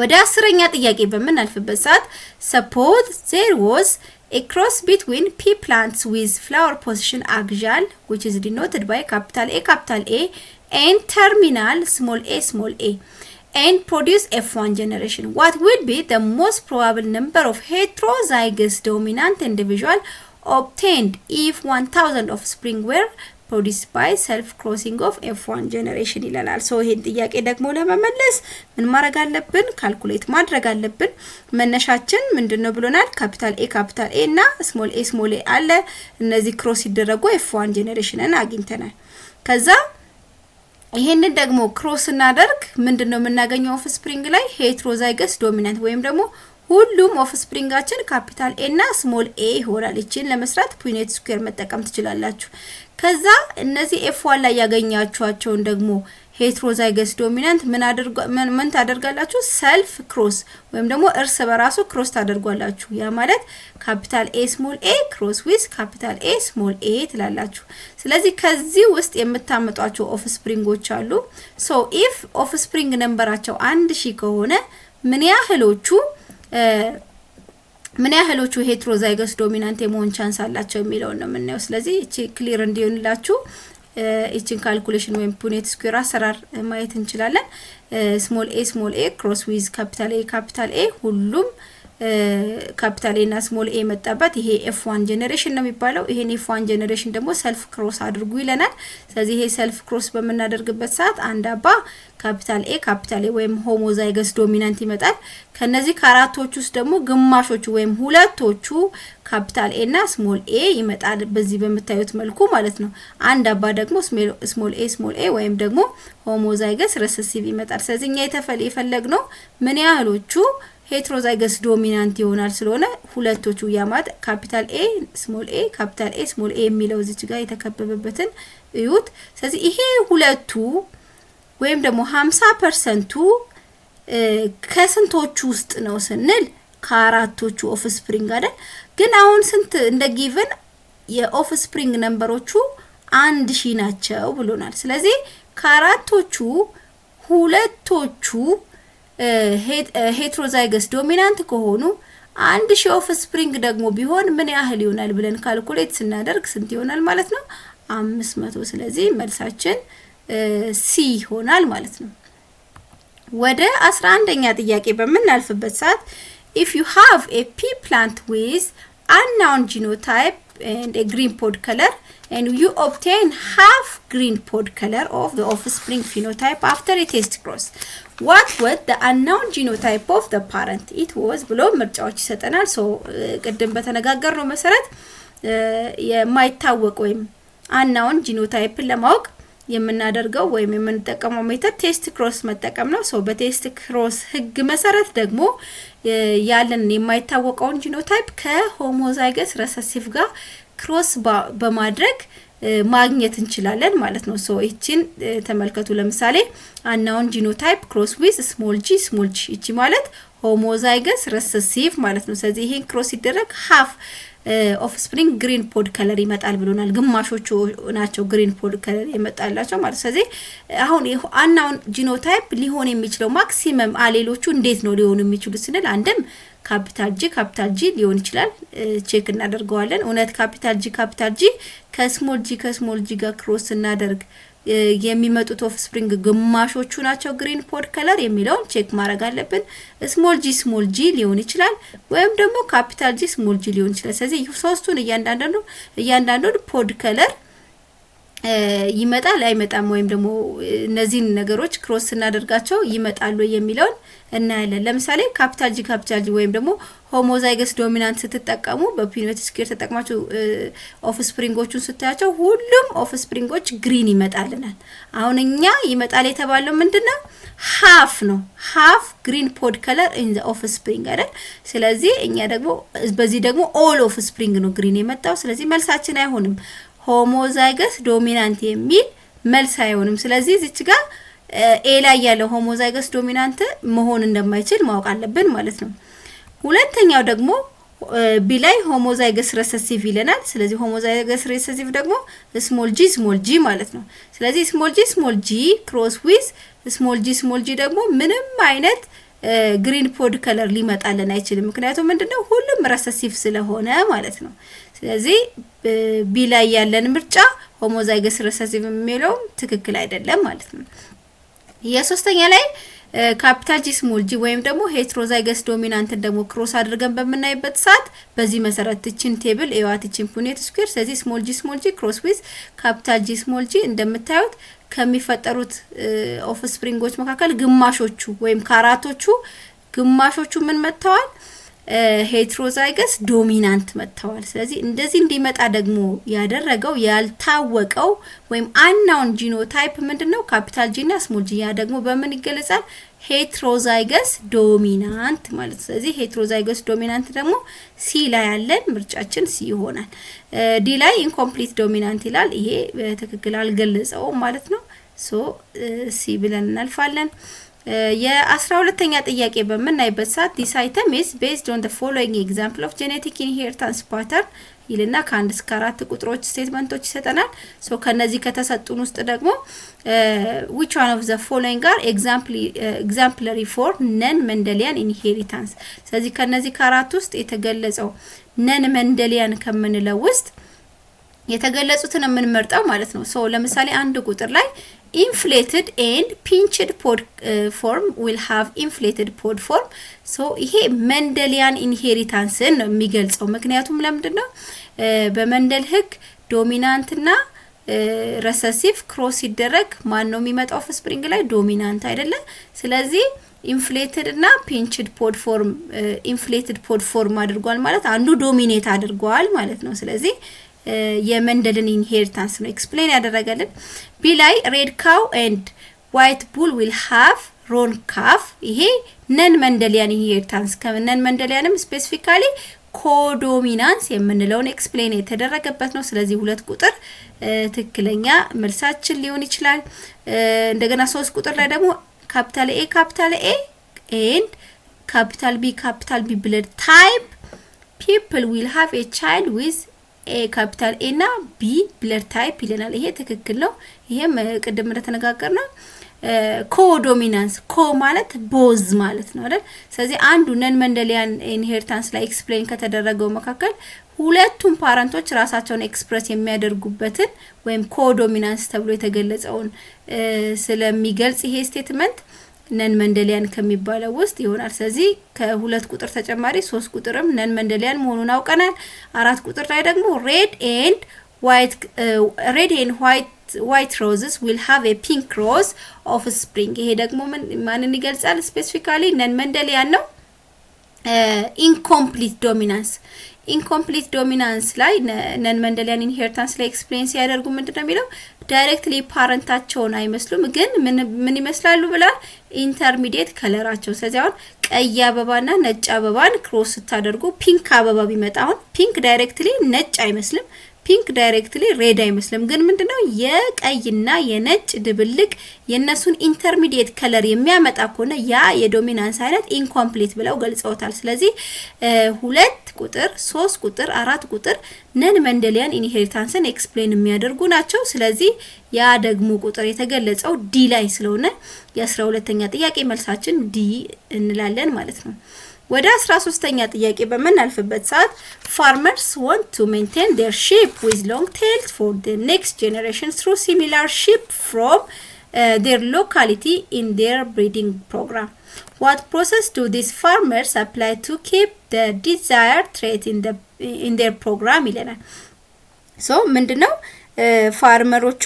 ወደ 10ኛ ጥያቄ በመናልፍበት ሰዓት suppose there was a cross between pea plants with flower position axial which is denoted by capital A and terminal small a and produce F1 generation. What would be the most probable number of heterozygous dominant individual obtained if 1000 offspring were produced by self crossing of F1 generation ይላል። ሶ ይሄን ጥያቄ ደግሞ ለመመለስ ምን ማድረግ አለብን? ካልኩሌት ማድረግ አለብን። መነሻችን ምንድነው ብሎናል? ካፒታል ኤ እና ስሞል ኤ አለ። እነዚህ ክሮስ ሲደረጉ F1 ጀነሬሽንን አግኝተናል። ከዛ ይሄንን ደግሞ ክሮስ እናደርግ ምንድነው የምናገኘው? ኦፍ ስፕሪንግ ላይ ሄትሮዛይገስ ዶሚናንት ወይም ደግሞ ሁሉም ኦፍ ስፕሪንጋችን ካፒታል ኤ እና ስሞል ኤ ይሆናል። እቺን ለመስራት ፑኔት ስኩዌር መጠቀም ትችላላችሁ። ከዛ እነዚህ F1 ላይ ያገኛችኋቸውን ደግሞ ሄትሮዛይገስ ዶሚናንት ምን ታደርጋላችሁ? ሰልፍ ክሮስ ወይም ደግሞ እርስ በራሱ ክሮስ ታደርጓላችሁ። ያ ማለት ካፒታል ኤ ስሞል ኤ ክሮስ ዊዝ ካፒታል ኤ ስሞል ኤ ትላላችሁ። ስለዚህ ከዚህ ውስጥ የምታመጧቸው ኦፍ ስፕሪንጎች አሉ። ሶ ኢፍ ኦፍ ስፕሪንግ ነምበራቸው 1000 ከሆነ ምን ያህሎቹ ሄትሮዛይገስ ዶሚናንት የመሆን ቻንስ አላቸው የሚለው ነው የምናየው። ስለዚህ እቺ ክሊር እንዲሆንላችሁ እቺን ካልኩሌሽን ወይም ፑኔት ስኩዌር አሰራር ማየት እንችላለን። ስሞል ኤ ክሮስ ዊዝ ካፒታል ኤ ሁሉም ካፒታል ኤ እና ስሞል ኤ መጣበት ይሄ F1 ጀነሬሽን ነው የሚባለው። ይሄን F1 ጀነሬሽን ደግሞ ሰልፍ ክሮስ አድርጉ ይለናል። ስለዚህ ይሄ ሰልፍ ክሮስ በመናደርግበት ሰዓት አንድ አባ ካፒታል ኤ ወይም ሆሞዛይገስ ዶሚናንት ይመጣል። ከነዚህ ከአራቶቹ ውስጥ ደግሞ ግማሾቹ ወይም ሁለቶቹ ካፒታል ኤ እና ስሞል ኤ ይመጣል በዚህ በመታዩት መልኩ ማለት ነው። አንድ አባ ደግሞ ስሞል ኤ ወይም ደግሞ ሆሞዛይገስ ሪሰሲቭ ይመጣል። ስለዚህ እኛ የፈለግነው ምን ያህሎቹ ሄትሮዛይገስ ዶሚናንት ይሆናል ስለሆነ ሁለቶቹ ያማት ካፒታል ኤ ስሞል ኤ ካፒታል ኤ ስሞል ኤ የሚለው እዚህ ጋር የተከበበበትን እዩት። ስለዚህ ይሄ ሁለቱ ወይም ደግሞ 50% ከስንቶቹ ውስጥ ነው ስንል ከአራቶቹ ኦፍ ስፕሪንግ አይደል? ግን አሁን ስንት እንደ ጊቭን የኦፍ ስፕሪንግ ነምበሮቹ 1000 ናቸው ብሎናል። ስለዚህ ከአራቶቹ ሁለቶቹ ሄትሮዛይገስ ዶሚናንት ከሆኑ 1000 ኦፍ ስፕሪንግ ደግሞ ቢሆን ምን ያህል ይሆናል ብለን ካልኩሌት ስናደርግ ስንት ይሆናል ማለት ነው? 500። ስለዚህ መልሳችን ሲ ይሆናል ማለት ነው። ወደ 11ኛ ጥያቄ በመናልፍበት ሰዓት if you have a pea plant with unknown genotype and a green pod color and you obtain half green pod color of the offspring phenotype after a test cross, what was the unknown genotype of the parent? It was ብሎ ምርጫዎች ይሰጠናል። ሶ ቀደም በተነጋገርነው መሰረት የማይታወቅ ወይም unknown genotype ለማወቅ የምናደርገው ወይም የምንጠቀመው ሜተድ ቴስት ክሮስ መጠቀም ነው። ሶ በቴስት ክሮስ ህግ መሰረት ደግሞ ያለን የማይታወቀውን ጂኖታይፕ ከሆሞዛይገስ ሪሰሲቭ ጋር ክሮስ በማድረግ ማግኘት እንችላለን ማለት ነው። ሶ እቺን ተመልከቱ። ለምሳሌ አናውን ጂኖታይፕ ክሮስ ዊዝ ስሞል ጂ እቺ ማለት ሆሞዛይገስ ሪሰሲቭ ማለት ነው። ስለዚህ ይሄን ክሮስ ይደረግ half ኦፍ ስፕሪንግ ግሪን ፖድ ከለር ይመጣል ብሎናል። ግማሾቹ ናቸው ግሪን ፖድ ከለር ይመጣላቸው ማለት። ስለዚህ አሁን አናውን ጂኖታይፕ ሊሆን የሚችለው ማክሲመም አሌሎቹ እንዴት ነው ሊሆኑ የሚችሉት ስንል አንድም ካፒታል ጂ ሊሆን ይችላል። ቼክ እናደርገዋለን። እውነት ካፒታል ጂ ከስሞል ጂ ጋር ክሮስ እናደርግ የሚመጡት ኦፍ ስፕሪንግ ግማሾቹ ናቸው ግሪን ፖድ ከለር የሚለውን ቼክ ማድረግ አለብን። ስሞል ጂ ሊሆን ይችላል ወይም ደግሞ ካፒታል ጂ ስሞል ጂ ሊሆን ይችላል። ስለዚህ ሶስቱን እያንዳንዱ ፖድ ከለር ይመጣል አይመጣም ወይም ደግሞ እነዚህን ነገሮች ክሮስ እናደርጋቸው ይመጣሉ የሚለውን እናያለን። ለምሳሌ ካፒታል ጂ ወይም ደግሞ ሆሞዛይገስ ዶሚናንት ስትጠቀሙ በፒኖት ስኩዌር ተጠቅማችሁ ኦፍ ስፕሪንጎቹን ስታያቸው ሁሉም ኦፍ ስፕሪንጎች ግሪን ይመጣልናል። አሁን እኛ ይመጣል የተባለው ምንድነው? ሃፍ ነው። ሃፍ ግሪን ፖድ ከለር ኢን ዘ ኦፍ ስፕሪንግ አይደል? ስለዚህ እኛ ደግሞ በዚህ ደግሞ ኦል ኦፍ ስፕሪንግ ነው ግሪን የመጣው። ስለዚህ መልሳችን አይሆንም ሆሞዛይገስ ዶሚናንት የሚል መልስ አይሆንም። ስለዚህ እዚች ጋር ኤ ላይ ያለው ሆሞዛይገስ ዶሚናንት መሆን እንደማይችል ማወቅ አለብን ማለት ነው። ሁለተኛው ደግሞ ቢ ላይ ሆሞዛይገስ ሪሰሲቭ ይለናል። ስለዚህ ሆሞዛይገስ ሪሰሲቭ ደግሞ ስሞል ጂ ማለት ነው። ስለዚህ ስሞል ጂ ክሮስ ዊዝ ስሞል ጂ ደግሞ ምንም አይነት ግሪን ፖድ ከለር ሊመጣልን አይችልም። ምክንያቱም ምንድነው ሁሉም ሪሰሲቭ ስለሆነ ማለት ነው። ስለዚህ ቢ ላይ ያለን ምርጫ ሆሞዛይገስ ሪሰሲቭ የሚለው ትክክል አይደለም ማለት ነው። የሶስተኛ ላይ ካፒታል ጂ ስሞል ጂ ወይም ደግሞ ሄትሮዛይገስ ዶሚናንት ደግሞ ክሮስ አድርገን በመናይበት ሰዓት በዚህ መሰረት እቺን ቴብል ኤዋቲችን ፑኔት ስኩዌር ስለዚህ ስሞል ጂ ክሮስ ዊዝ ካፒታል ጂ ስሞል ጂ እንደምታዩት ከሚፈጠሩት ኦፍ ስፕሪንጎች መካከል ግማሾቹ ወይም ከአራቶቹ ግማሾቹ ምን መጥተዋል? ሄትሮዛይገስ ዶሚናንት መጥተዋል። ስለዚህ እንደዚህ እንዲመጣ ደግሞ ያደረገው ያልታወቀው ወይም አናውን ጂኖታይፕ ምንድነው? ካፒታል ጂ እና ስሞል ጂ። ያ ደግሞ በምን ይገለጻል? ሄትሮዛይገስ ዶሚናንት ማለት። ስለዚህ ሄትሮዛይገስ ዶሚናንት ደግሞ ሲ ላይ ያለን ምርጫችን ሲ ይሆናል። ዲ ላይ ኢንኮምፕሊት ዶሚናንት ይላል። ይሄ በትክክል አልገለጸውም ማለት ነው። ሶ ሲ ብለን እናልፋለን። የ12ኛ ጥያቄ በመናይበት ሰዓት this item is based on the following example of genetic inheritance pattern ይልና ከ1 እስከ 4 ቁጥሮች ስቴትመንቶች ይሰጠናል። ሶ ከነዚህ ከተሰጡን ውስጥ ደግሞ which one of the following are exemplary for non mendelian inheritance። ስለዚህ ከነዚህ ከአራት ውስጥ የተገለጸው non mendelian ከምንለው ውስጥ የተገለጹትን የምንመርጠው ማለት ነው። ሶ ለምሳሌ አንድ ቁጥር ላይ inflated and pinched pod form will have inflated pod form። so ይሄ መንደሊያን ኢንሄሪታንስን ነው የሚገልጸው። ምክንያቱም ለምንድነው በመንደል ህግ ዶሚናንትና ሪሰሲቭ ክሮስ ሲደረግ ማን ነው የሚመጣው? ኦፍ ስፕሪንግ ላይ ዶሚናንት አይደለ? ስለዚህ ኢንፍሌትድ እና ፒንችድ ፖድ ፎርም ኢንፍሌትድ ፖድ ፎርም አድርጓል ማለት አንዱ ዶሚኔት አድርጓል ማለት ነው። ስለዚህ የመንደልን ኢንሄሪታንስ ነው ኤክስፕሌን ያደረገልን። ቢ ላይ ሬድ ካው ኤንድ ዋይት ቡል ዊል ሃቭ ሮንካፍ ይሄ ነን መንደሊያን ኢንሄሪታንስ ከነን መንደሊያንም ስፔሲፊካሊ ኮዶሚናንስ የምንለውን ኤክስፕሌን የተደረገበት ነው። ስለዚህ 2 ቁጥር ትክክለኛ መልሳችን ሊሆን ይችላል። እንደገና 3 ቁጥር ላይ ደግሞ ካፒታል ኤ and capital B blood type people will have a child with a capital A እና B blood type ይለናል። ይሄ ትክክል ነው። ይሄም ቅድም እንደተነጋገርነው ኮዶሚናንስ ኮ ማለት ቦዝ ማለት ነው አይደል? ስለዚህ አንዱ ነን መንደሊያን ኢንሄሪታንስ ላይ ኤክስፕሌን ከተደረገው መካከል ሁለቱም ፓረንቶች ራሳቸውን ኤክስፕረስ የሚያደርጉበትን ወይም ኮዶሚናንስ ተብሎ የተገለጸውን ስለሚገልጽ ይሄ ስቴትመንት ነን መንደሊያን ከሚባለው ውስጥ ይሆናል። ስለዚህ ከ2 ቁጥር ተጨማሪ 3 ቁጥርም ነን መንደሊያን መሆኑን አውቀናል። 4 ቁጥር ላይ ደግሞ red and white roses will have a pink rose of spring ይሄ ደግሞ ማንን ይገልጻል? ስፔሲፊካሊ ነን መንደሊያን ነው። ኢንኮምፕሊት ዶሚናንስ ላይ ነን መንደሊያን ኢንሄሪታንስ ላይ ኤክስፕሌን ሲያደርጉ ምንድነው የሚለው ዳይሬክትሊ ፓረንታቸውን አይመስሉም ግን ምን ይመስላሉ ብላ ኢንተርሚዲየት ከለራቸው። ስለዚህ አሁን ቀይ አበባና ነጭ አበባን ክሮስ ስታደርጉ ፒንክ አበባ ቢመጣ አሁን ፒንክ ዳይሬክትሊ ነጭ አይመስልም፣ ፒንክ ዳይሬክትሊ ሬድ አይመስልም። ግን ምንድነው የቀይና የነጭ ድብልቅ የነሱን ኢንተርሚዲየት ከለር የሚያመጣ ከሆነ ያ የዶሚናንስ አይነት ኢንኮምፕሊት ብለው ገልጸውታል። ስለዚህ 2 ቁጥር 3 ቁጥር 4 ቁጥር ነን መንደሊያን ኢንሄሪታንስን ኤክስፕሌን የሚያደርጉ ናቸው። ስለዚህ ያ ደግሞ ቁጥር የተገለጸው ዲ ላይ ስለሆነ የ12ኛ ጥያቄ መልሳችን ዲ እንላለን ማለት ነው። ወደ 13ኛ ጥያቄ በመናልፍበት ሰዓት farmers want to maintain their sheep with long tails for the next generation through similar sheep from their locality in their breeding program. What process do these farmers apply to keep the desired trait in their program ይለናል። ሶ ምንድነው ፋርመሮቹ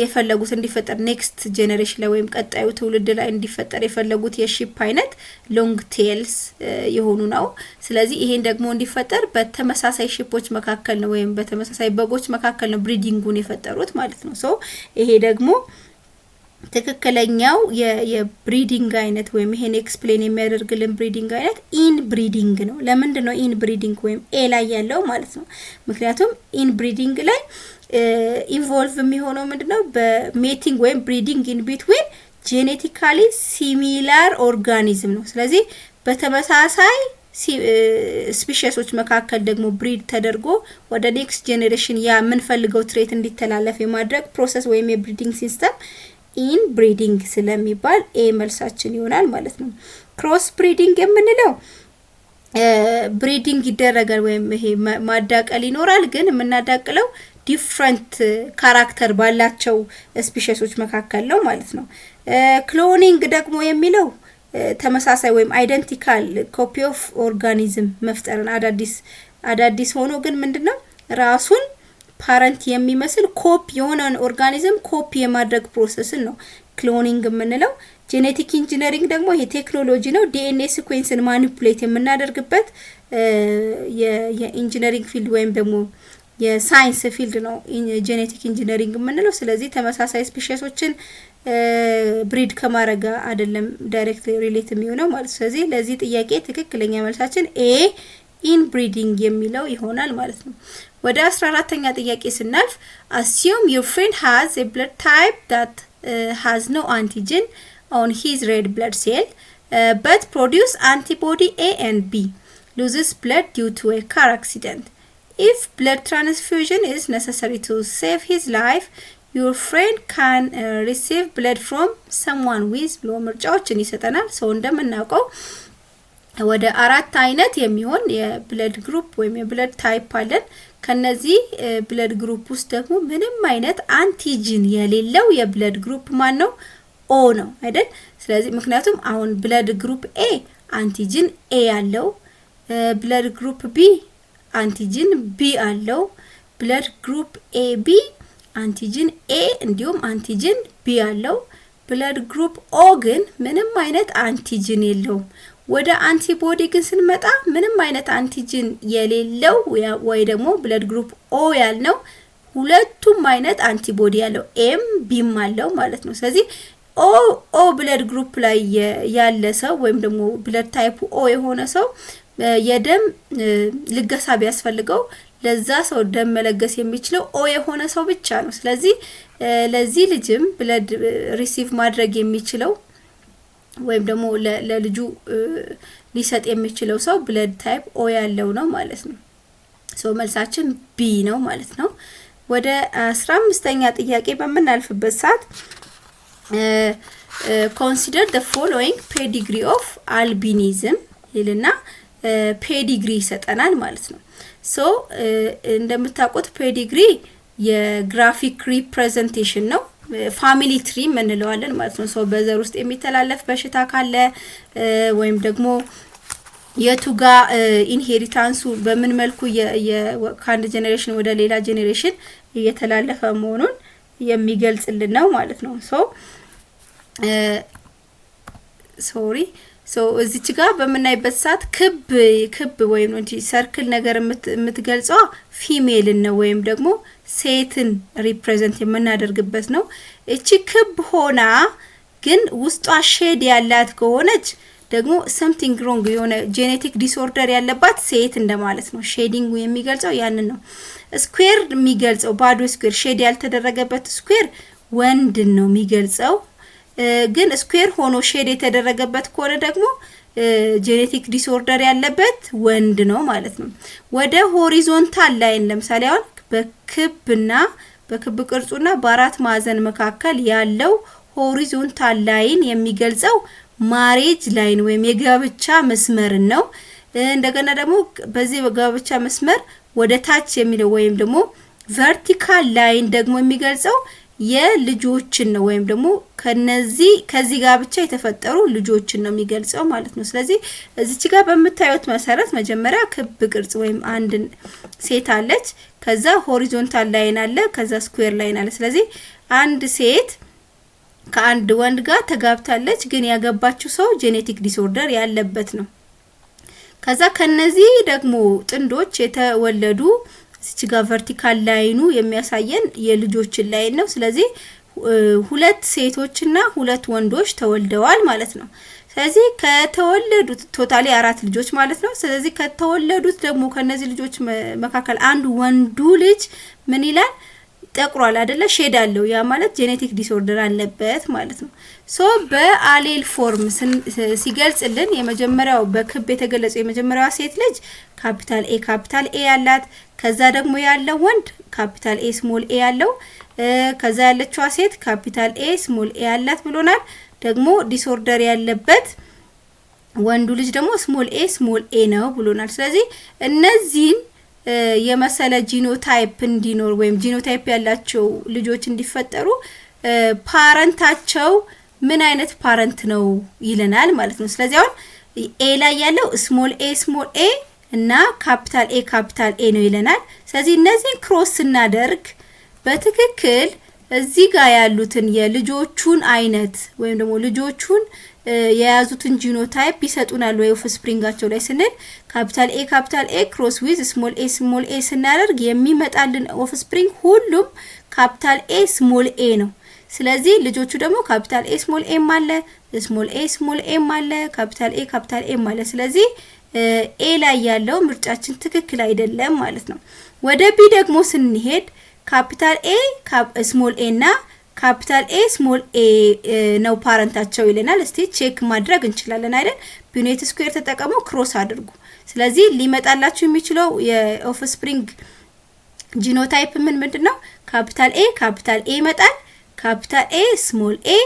የፈለጉት እንዲፈጠር ኔክስት ጄነሬሽን ላይ ወይም ቀጣዩ ትውልድ ላይ እንዲፈጠር የፈለጉት የሺፕ አይነት ሎንግ ቴልስ የሆኑ ነው። ስለዚህ ይሄን ደግሞ እንዲፈጠር በተመሳሳይ ሺፖች መካከል ነው ወይም በተመሳሳይ በጎች መካከል ነው ብሪዲንጉን የፈጠሩት ማለት ነው። ሶ ይሄ ደግሞ ትክክለኛው የብሪዲንግ አይነት ወይም ይሄን ኤክስፕሌን የሚያደርግልን ብሪዲንግ አይነት ኢን ብሪዲንግ ነው። ለምንድን ነው ኢን ብሪዲንግ ወይም ኤ ላይ ያለው ማለት ነው? ምክንያቱም ኢን ብሪዲንግ ላይ ኢንቮልቭ የሚሆነው ምንድነው በሜቲንግ ወይም ብሪዲንግ ኢን ቢትዊን ጄኔቲካሊ ሲሚላር ኦርጋኒዝም ነው። ስለዚህ በተመሳሳይ ስፒሺሶች መካከል ደግሞ ብሪድ ተደርጎ ወደ ኔክስት ጄኔሬሽን ያ የምንፈልገው ትሬት እንዲተላለፍ የማድረግ ፕሮሰስ ወይም የብሪዲንግ ሲስተም ኢን ብሪዲንግ ስለሚባል ኤ መልሳችን ይሆናል ማለት ነው። ክሮስ ብሪዲንግ የምንለው ብሪዲንግ ይደረጋል ወይም ይሄ ማዳቀል ይኖራል፣ ግን የምናዳቅለው ዲፍረንት ካራክተር ባላቸው ስፒሺሶች መካከል ነው ማለት ነው። ክሎኒንግ ደግሞ የሚለው ተመሳሳይ ወይም አይደንቲካል ኮፒ ኦፍ ኦርጋኒዝም መፍጠርን አዳዲስ ሆኖ ግን ምንድነው ራሱን ፓረንት የሚመስል ኮፒ የሆነን ኦርጋኒዝም ኮፒ የማድረግ ፕሮሰስን ነው ክሎኒንግ የምንለው። ጄኔቲክ ኢንጂነሪንግ ደግሞ ይሄ ቴክኖሎጂ ነው። ዲኤንኤ ሲኩዌንስን ማኒፑሌት የምናደርግበት የኢንጂነሪንግ ፊልድ ወይም ደግሞ የሳይንስ ፊልድ ነው ጄኔቲክ ኢንጂነሪንግ የምንለው። ስለዚህ ተመሳሳይ ስፒሺሶችን ብሪድ ከማረጋ አይደለም ዳይሬክትሊ ሪሌት የሚሆነው ማለት። ስለዚህ ለዚህ ጥያቄ ትክክለኛ መልሳችን ኤ ኢን ብሪዲንግ የሚለው ይሆናል ማለት ነው። ወደ 14ኛ ጥያቄ ስናልፍ assume your friend has a blood type that has no antigen on his red blood cell but produce antibody A and B, loses blood due to a car accident. If blood transfusion is necessary to save his life, your friend can receive blood from someone with ብሎ ምርጫዎችን ይሰጠናል። ሰው እንደምናውቀው ወደ 4 አይነት የሚሆን የብለድ ግሩፕ ወይም የብለድ ታይፕ አለን። ከነዚህ ብለድ ግሩፕ ውስጥ ደግሞ ምንም አይነት አንቲጂን የሌለው የብለድ ግሩፕ ማን ነው? ኦ ነው አይደል? ስለዚህ ምክንያቱም አሁን ብለድ ግሩፕ ኤ አንቲጂን ኤ አለው፣ ብለድ ግሩፕ ቢ አንቲጂን ቢ አለው፣ ብለድ ግሩፕ ኤ ቢ አንቲጂን ኤ እንዲሁም አንቲጂን ቢ አለው። ብለድ ግሩፕ ኦ ግን ምንም አይነት አንቲጂን የለውም። ወደ አንቲቦዲ ግን ስንመጣ ምንም አይነት አንቲጂን የሌለው ወይ ደግሞ ብለድ ግሩፕ ኦ ያልነው ሁለቱም አይነት አንቲቦዲ ያለው ኤም ቢም አለው ማለት ነው። ስለዚህ ኦ ብለድ ግሩፕ ላይ ያለ ሰው ወይም ደግሞ ብለድ ታይፕ ኦ የሆነ ሰው የደም ልገሳ ቢያስፈልገው ለዛ ሰው ደም መለገስ የሚችለው ኦ የሆነ ሰው ብቻ ነው። ስለዚህ ለዚህ ልጅም ብለድ ሪሲቭ ማድረግ የሚችለው ወይም ደግሞ ለልጁ ሊሰጥ የሚችለው ሰው ብለድ ታይፕ ኦ ያለው ነው ማለት ነው። ሶ መልሳችን ቢ ነው ማለት ነው። ወደ 15ኛ ጥያቄ በመናልፍበት ሰዓት consider the following pedigree of albinism ይልና ፔዲግሪ ይሰጠናል ማለት ነው። ሶ እንደምታውቁት ፔዲግሪ የግራፊክ ሪፕሬዘንቴሽን ነው። ፋሚሊ ትሪ እንለዋለን ማለት ነው። ሶ በዘር ውስጥ የሚተላለፍ በሽታ ካለ ወይም ደግሞ የቱጋ ኢንሄሪታንሱ በምን መልኩ ከአንድ ጄኔሬሽን ወደ ሌላ ጄኔሬሽን እየተላለፈ መሆኑን የሚገልጽልን ነው ማለት ነው። ሶ እዚች ጋር በመናይበት ሰዓት ክብ ወይም እንጂ ሰርክል ነገር የምትገልጸው ፊሜልን ነው ወይም ደግሞ ሴትን ሪፕሬዘንት የምናደርግበት ነው። እቺ ክብ ሆና ግን ውስጧ ሼድ ያላት ከሆነች ደግሞ something wrong የሆነ ጄኔቲክ ዲስኦርደር ያለባት ሴት እንደማለት ነው። ሼዲንግ የሚገልጸው ያንን ነው። ስኩዌር የሚገልጸው ባዶ ስኩዌር ሼድ ያልተደረገበት ስኩዌር ወንድ ነው የሚገልጸው። ግን ስኩዌር ሆኖ ሼድ የተደረገበት ከሆነ ደግሞ ጄኔቲክ ዲስኦርደር ያለበት ወንድ ነው ማለት ነው። ወደ ሆሪዞንታል ላይን ለምሳሌ አሁን በክብና በክብ ቅርጹና በአራት ማዕዘን መካከል ያለው ሆሪዞንታል ላይን የሚገልጸው ማሬጅ ላይን ወይም የጋብቻ መስመር ነው። እንደገና ደግሞ በዚህ የጋብቻ መስመር ወደ ታች የሚለው ወይም ደግሞ ቨርቲካል ላይን ደግሞ የሚገልጸው የልጆችን ነው ወይም ደግሞ ከዚህ ጋብቻ የተፈጠሩ ልጆችን ነው የሚገልጸው ማለት ነው። ስለዚህ እዚች ጋር በመታዩት መሰረት መጀመሪያ ክብ ቅርጽ ወይም አንድ ሴት አለች፣ ከዛ ሆሪዞንታል ላይን አለ፣ ከዛ ስኩዌር ላይን አለ። ስለዚህ አንድ ሴት ከአንድ ወንድ ጋር ተጋብታለች፣ ግን ያገባችው ሰው ጄኔቲክ ዲስኦርደር ያለበት ነው። ከዛ ከነዚህ ደግሞ ጥንዶች የተወለዱ እዚች ጋር ቨርቲካል ላይኑ የሚያሳየን የልጆችን ላይን ነው። ስለዚህ ሁለት ሴቶችና ሁለት ወንዶች ተወልደዋል ማለት ነው። ስለዚህ ከተወለዱት ቶታሊ 4 ልጆች ማለት ነው። ስለዚህ ከተወለዱት ደግሞ ከነዚህ ልጆች መካከል አንዱ ወንዱ ልጅ ምን ይላል? ጠቁሯል አይደለ? ሼድ አለው። ያ ማለት ጄኔቲክ ዲስኦርደር አለበት ማለት ነው። ሶ በአሌል ፎርም ሲገልጽልን የመጀመሪያው በክብ የተገለጸው የመጀመሪያዋ ሴት ልጅ ካፒታል ኤ ያላት፣ ከዛ ደግሞ ያለው ወንድ ካፒታል ኤ ስሞል ኤ ያለው፣ ከዛ ያለችዋ ሴት ካፒታል ኤ ስሞል ኤ ያላት ብሎናል። ደግሞ ዲስኦርደር ያለበት ወንዱ ልጅ ደግሞ ስሞል ኤ ነው ብሎናል። ስለዚህ እነዚህን የመሰለ ጂኖታይፕ እንዲኖር ወይም ጂኖታይፕ ያላቸው ልጆች እንዲፈጠሩ ፓረንታቸው ምን አይነት ፓረንት ነው ይለናል ማለት ነው። ስለዚህ አሁን ኤ ላይ ያለው ስሞል ኤ እና ካፒታል ኤ ነው ይለናል። ስለዚህ እነዚህን ክሮስ ስናደርግ በትክክል እዚህ ጋር ያሉትን የልጆቹን አይነት ወይም ደግሞ ልጆቹን የያዙትን ጂኖታይፕ ይሰጡናል ወይ ኦፍ ስፕሪንጋቸው ላይ ስንል ካፒታል ኤ ክሮስ ዊዝ ስሞል ኤ ስናደርግ የሚመጣልን ኦፍ ስፕሪንግ ሁሉም ካፒታል ኤ ስሞል ኤ ነው። ስለዚህ ልጆቹ ደግሞ ካፒታል ኤ ስሞል ኤ አለ፣ ስሞል ኤ አለ፣ ካፒታል ኤ አለ። ስለዚህ ኤ ላይ ያለው ምርጫችን ትክክል አይደለም ማለት ነው። ወደ ቢ ደግሞ ስንሄድ ካፒታል ኤ ስሞል ኤ እና ካፒታል ኤ ስሞል ኤ ነው ፓረንታቸው ይለናል። እስቲ ቼክ ማድረግ እንችላለን አይደል? ቢኔት ስኩዌር ተጠቀመው ክሮስ አድርጉ። ስለዚህ ሊመጣላችሁ የሚችለው የኦፍ ስፕሪንግ ጂኖታይፕ ምንድነው? ካፒታል ኤ ይመጣል፣ ካፒታል ኤ ስሞል ኤ፣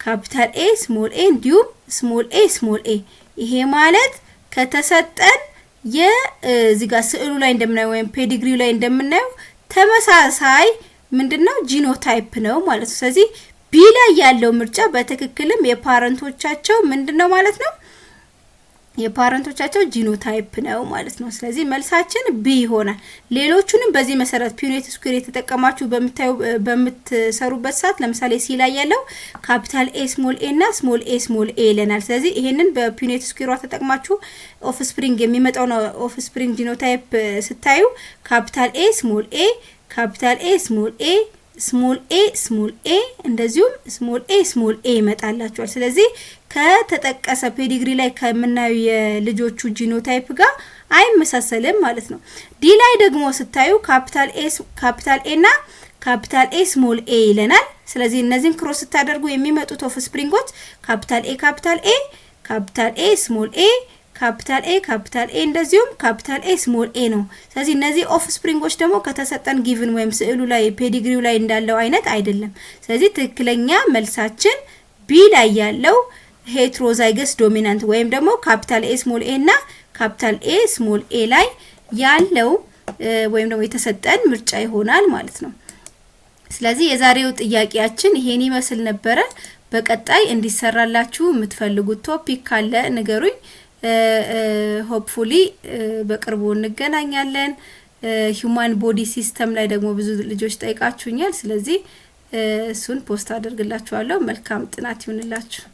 ካፒታል ኤ ስሞል ኤ እንዲሁም ስሞል ኤ። ይሄ ማለት ከተሰጠን የዚህ ጋር ስዕሉ ላይ እንደምናየው ወይም ፔዲግሪው ላይ እንደምናየው ተመሳሳይ ምንድነው ጂኖታይፕ ነው ማለት ነው። ስለዚህ ቢ ላይ ያለው ምርጫ በትክክልም የፓረንቶቻቸው ምንድነው ማለት ነው? የፓረንቶቻቸው ጂኖታይፕ ነው ማለት ነው። ስለዚህ መልሳችን ቢ ይሆናል። ሌሎቹንም በዚህ መሰረት ፒዩኔት ስኩዌር የተጠቀማችሁ በምትሰሩበት ሰዓት ለምሳሌ ሲ ላይ ያለው ካፒታል ኤ ስሞል ኤ እና ስሞል ኤ ይለናል። ስለዚህ ይሄንን በፒዩኔት ስኩዌሯ ተጠቅማችሁ ኦፍ ስፕሪንግ የሚመጣው ነው ኦፍ ስፕሪንግ ጂኖታይፕ ስታዩ ካፒታል ኤ ስሞል ኤ፣ ካፒታል ኤ ስሞል ኤ፣ ስሞል ኤ እንደዚሁም ስሞል ኤ ይመጣላችኋል። ስለዚህ ከተጠቀሰ ፔዲግሪ ላይ ከምናየው የልጆቹ ጂኖታይፕ ጋር አይመሳሰልም ማለት ነው። ዲ ላይ ደግሞ ስታዩ ካፒታል ኤ እና ካፒታል ኤ ስሞል ኤ ይለናል። ስለዚህ እነዚህን ክሮስ ስታደርጉ የሚመጡት ኦፍ ስፕሪንጎች ካፒታል ኤ ስሞል ኤ ካፒታል ኤ እንደዚሁም ካፒታል ኤ ስሞል ኤ ነው። ስለዚህ እነዚህ ኦፍ ስፕሪንጎች ደግሞ ከተሰጠን ጊቭን ወይም ስዕሉ ላይ ፔዲግሪው ላይ እንዳለው አይነት አይደለም። ስለዚህ ትክክለኛ መልሳችን ቢ ላይ ያለው ሄትሮዛይገስ ዶሚናንት ወይም ደግሞ ካፒታል ኤ ስሞል ኤ እና ካፒታል ኤ ስሞል ኤ ላይ ያለው ወይም ደግሞ የተሰጠን ምርጫ ይሆናል ማለት ነው። ስለዚህ የዛሬው ጥያቄያችን ይሄን ይመስል ነበረ። በቀጣይ እንዲሰራላችሁ የምትፈልጉት ቶፒክ ካለ ንገሩኝ። ሆፕፉሊ በቅርቡ እንገናኛለን። ሂዩማን ቦዲ ሲስተም ላይ ደግሞ ብዙ ልጆች ጠይቃችሁኛል። ስለዚህ እሱን ፖስት አደርግላችኋለሁ። መልካም ጥናት ይሁንላችሁ።